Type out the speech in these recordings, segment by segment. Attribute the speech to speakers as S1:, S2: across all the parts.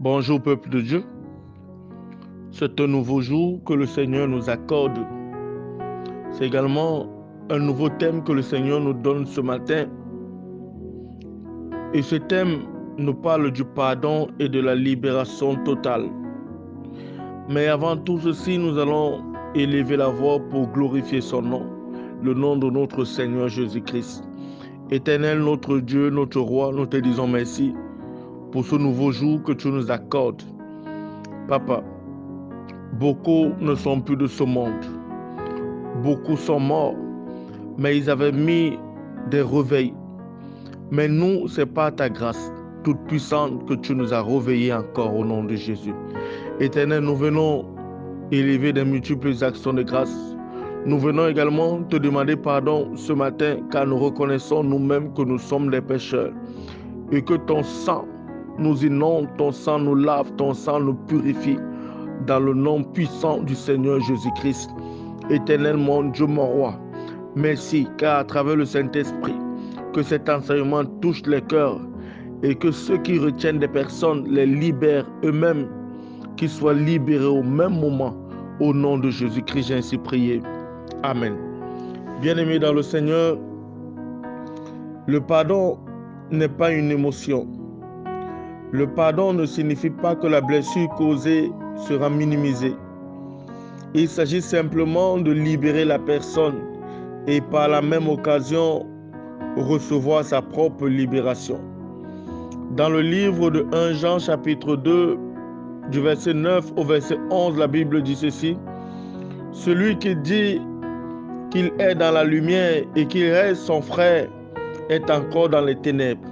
S1: Bonjour peuple de Dieu, c'est un nouveau jour que le Seigneur nous accorde. C'est également un nouveau thème que le Seigneur nous donne ce matin. Et ce thème nous parle du pardon et de la libération totale. Mais avant tout ceci, nous allons élever la voix pour glorifier son nom, le nom de notre Seigneur Jésus-Christ. Éternel, notre Dieu, notre Roi, nous te disons merci pour ce nouveau jour que tu nous accordes. Papa, beaucoup ne sont plus de ce monde. Beaucoup sont morts, mais ils avaient mis des réveils. Mais nous, c'est par ta grâce toute puissante que tu nous as réveillés encore au nom de Jésus. Éternel, nous venons élever des multiples actions de grâce. Nous venons également te demander pardon ce matin car nous reconnaissons nous-mêmes que nous sommes des pécheurs et que ton sang nous inonde, ton sang nous lave, ton sang nous purifie dans le nom puissant du Seigneur Jésus-Christ. Éternel mon Dieu, mon roi, merci car à travers le Saint-Esprit, que cet enseignement touche les cœurs et que ceux qui retiennent des personnes les libèrent eux-mêmes, qu'ils soient libérés au même moment. Au nom de Jésus-Christ, j'ai ainsi prié. Amen. Bien-aimés dans le Seigneur, le pardon n'est pas une émotion. Le pardon ne signifie pas que la blessure causée sera minimisée. Il s'agit simplement de libérer la personne et par la même occasion recevoir sa propre libération. Dans le livre de 1 Jean chapitre 2, du verset 9 au verset 11, la Bible dit ceci: « Celui qui dit qu'il est dans la lumière et qu'il reste son frère est encore dans les ténèbres.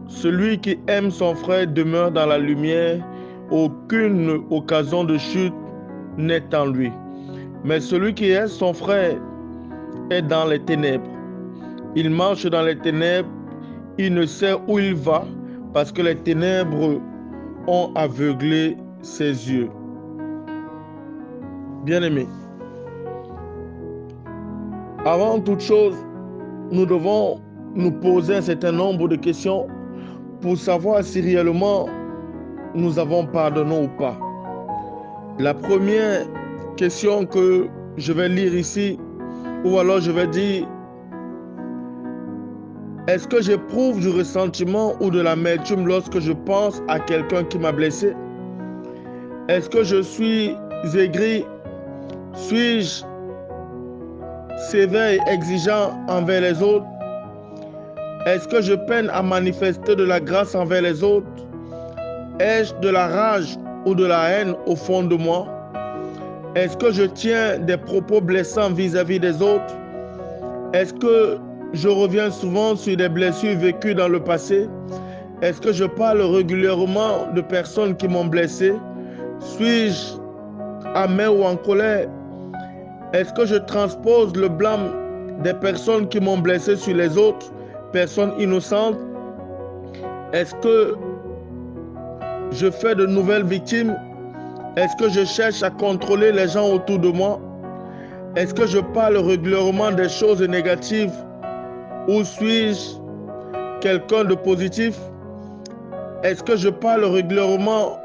S1: Celui qui aime son frère demeure dans la lumière, aucune occasion de chute n'est en lui. Mais celui qui est son frère est dans les ténèbres. Il marche dans les ténèbres, il ne sait où il va parce que les ténèbres ont aveuglé ses yeux. » Bien-aimés, avant toute chose, nous devons nous poser un certain nombre de questions pour savoir si réellement nous avons pardonné ou pas. La première question que je vais lire ici, ou alors je vais dire: est-ce que j'éprouve du ressentiment ou de l'amertume lorsque je pense à quelqu'un qui m'a blessé? Est-ce que je suis aigri? Suis-je sévère et exigeant envers les autres? Est-ce que je peine à manifester de la grâce envers les autres? Ai-je de la rage ou de la haine au fond de moi? Est-ce que je tiens des propos blessants vis-à-vis des autres? Est-ce que je reviens souvent sur des blessures vécues dans le passé? Est-ce que je parle régulièrement de personnes qui m'ont blessé? Suis-je amer ou en colère? Est-ce que je transpose le blâme des personnes qui m'ont blessé sur les autres, personnes innocentes? Est-ce que je fais de nouvelles victimes? Est-ce que je cherche à contrôler les gens autour de moi? Est-ce que je parle régulièrement des choses négatives? Ou suis-je quelqu'un de positif? Est-ce que je parle régulièrement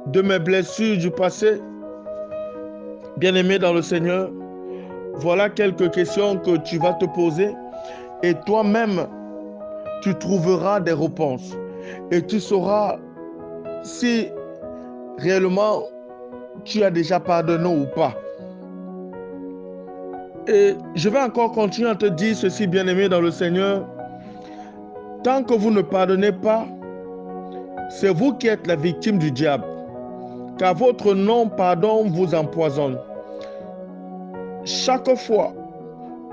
S1: de mes blessures du passé? Bien-aimé dans le Seigneur, voilà quelques questions que tu vas te poser et toi-même, tu trouveras des réponses et tu sauras si réellement tu as déjà pardonné ou pas. Et je vais encore continuer à te dire ceci, bien-aimé dans le Seigneur. Tant que vous ne pardonnez pas, c'est vous qui êtes la victime du diable, car votre non-pardon vous empoisonne. Chaque fois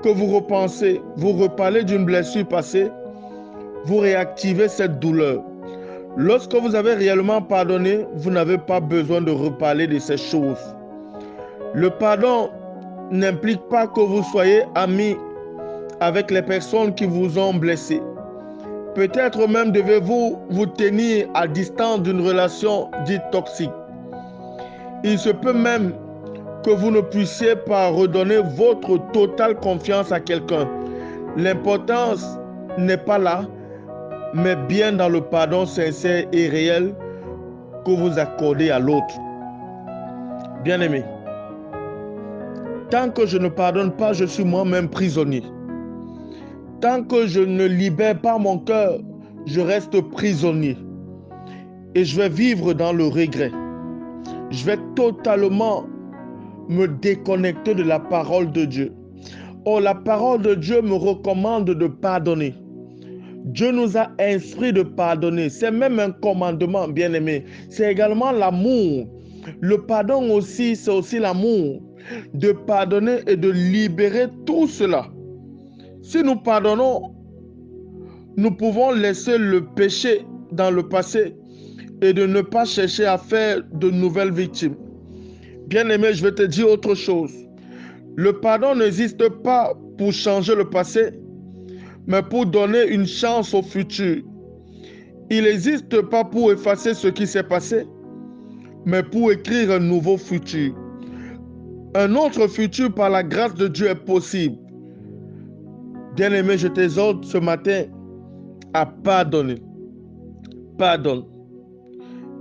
S1: que vous repensez, vous reparlez d'une blessure passée, vous réactivez cette douleur. Lorsque vous avez réellement pardonné, vous n'avez pas besoin de reparler de ces choses. Le pardon n'implique pas que vous soyez amis avec les personnes qui vous ont blessé. Peut-être même devez-vous vous tenir à distance d'une relation dite toxique. Il se peut même que vous ne puissiez pas redonner votre totale confiance à quelqu'un. L'importance n'est pas là, mais bien dans le pardon sincère et réel que vous accordez à l'autre. Bien-aimé, tant que je ne pardonne pas, je suis moi-même prisonnier. Tant que je ne libère pas mon cœur, je reste prisonnier. Et je vais vivre dans le regret. Je vais totalement me déconnecter de la parole de Dieu. Or, la parole de Dieu me recommande de pardonner. Dieu nous a instruits de pardonner. C'est même un commandement, bien-aimé. C'est également l'amour. Le pardon aussi, c'est aussi l'amour. De pardonner et de libérer tout cela. Si nous pardonnons, nous pouvons laisser le péché dans le passé et de ne pas chercher à faire de nouvelles victimes. Bien-aimé, je vais te dire autre chose. Le pardon n'existe pas pour changer le passé, mais pour donner une chance au futur. Il n'existe pas pour effacer ce qui s'est passé, mais pour écrire un nouveau futur. Un autre futur par la grâce de Dieu est possible. Bien-aimé, je t'exhorte ce matin à pardonner. Pardonne.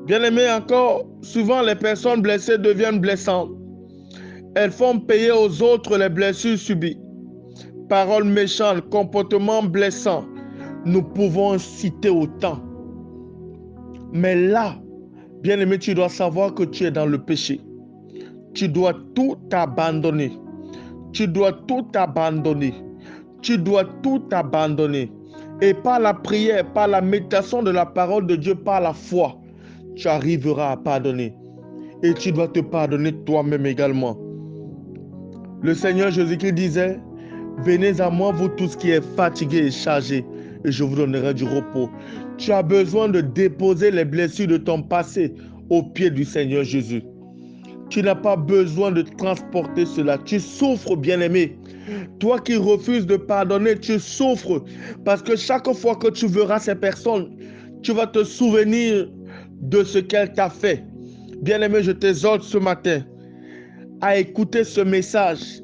S1: Bien-aimé, encore, souvent les personnes blessées deviennent blessantes. Elles font payer aux autres les blessures subies. Paroles méchantes, comportements blessants, nous pouvons citer autant. Mais là, bien-aimé, tu dois savoir que tu es dans le péché. Tu dois tout abandonner. Tu dois tout abandonner. Tu dois tout abandonner. Et par la prière, par la méditation de la parole de Dieu, par la foi, tu arriveras à pardonner. Et tu dois te pardonner toi-même également. Le Seigneur Jésus-Christ disait, « Venez à moi, vous tous qui êtes fatigués et chargés, et je vous donnerai du repos. » Tu as besoin de déposer les blessures de ton passé aux pieds du Seigneur Jésus. Tu n'as pas besoin de transporter cela. Tu souffres, bien-aimé. Toi qui refuses de pardonner, tu souffres. Parce que chaque fois que tu verras ces personnes, tu vas te souvenir de ce qu'elles t'ont fait. Bien-aimé, je t'exhorte ce matin à écouter ce message,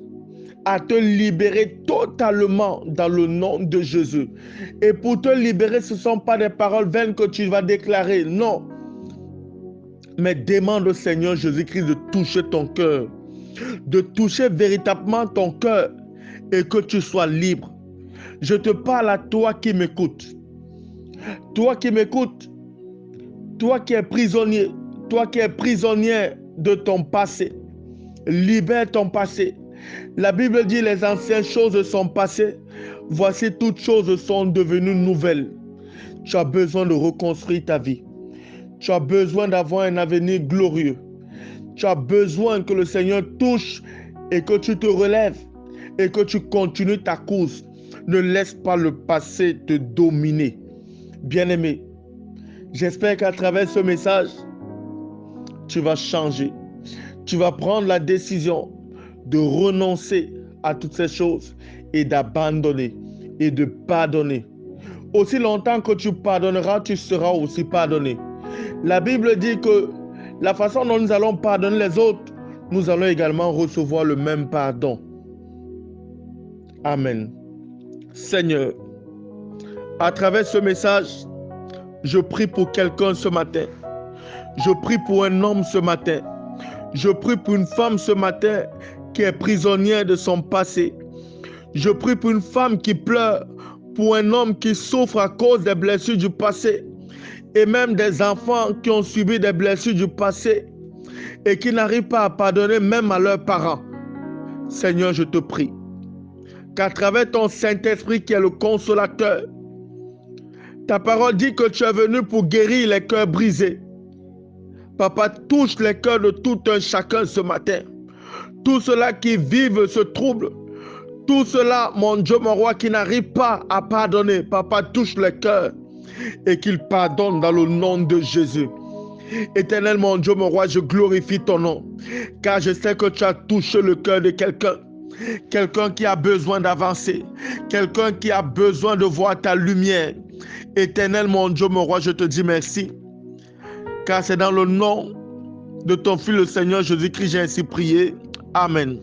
S1: à te libérer totalement dans le nom de Jésus. Et pour te libérer, ce ne sont pas des paroles vaines que tu vas déclarer, non. Mais demande au Seigneur Jésus-Christ de toucher ton cœur, de toucher véritablement ton cœur et que tu sois libre. Je te parle à toi qui m'écoutes. Toi qui m'écoutes, toi qui es prisonnier, toi qui es prisonnière de ton passé. Libère ton passé. La Bible dit les anciennes choses sont passées. Voici toutes choses sont devenues nouvelles. Tu as besoin de reconstruire ta vie. Tu as besoin d'avoir un avenir glorieux. Tu as besoin que le Seigneur touche et que tu te relèves et que tu continues ta course. Ne laisse pas le passé te dominer. Bien-aimé, j'espère qu'à travers ce message, tu vas changer. Tu vas prendre la décision de renoncer à toutes ces choses et d'abandonner et de pardonner. Aussi longtemps que tu pardonneras, tu seras aussi pardonné. La Bible dit que la façon dont nous allons pardonner les autres, nous allons également recevoir le même pardon. Amen. Seigneur, à travers ce message, je prie pour quelqu'un ce matin. Je prie pour un homme ce matin. Je prie pour une femme ce matin qui est prisonnière de son passé. Je prie pour une femme qui pleure, pour un homme qui souffre à cause des blessures du passé et même des enfants qui ont subi des blessures du passé et qui n'arrivent pas à pardonner même à leurs parents. Seigneur, je te prie qu'à travers ton Saint-Esprit qui est le consolateur, ta parole dit que tu es venu pour guérir les cœurs brisés. Papa, touche les cœurs de tout un chacun ce matin. Tous ceux-là qui vivent ce trouble, tous ceux-là, mon Dieu, mon roi, qui n'arrivent pas à pardonner. Papa, touche les cœurs et qu'ils pardonnent dans le nom de Jésus. Éternel, mon Dieu, mon roi, je glorifie ton nom, car je sais que tu as touché le cœur de quelqu'un. Quelqu'un qui a besoin d'avancer, quelqu'un qui a besoin de voir ta lumière. Éternel, mon Dieu, mon roi, je te dis merci, car c'est dans le nom de ton Fils, le Seigneur Jésus-Christ, j'ai ainsi prié. Amen.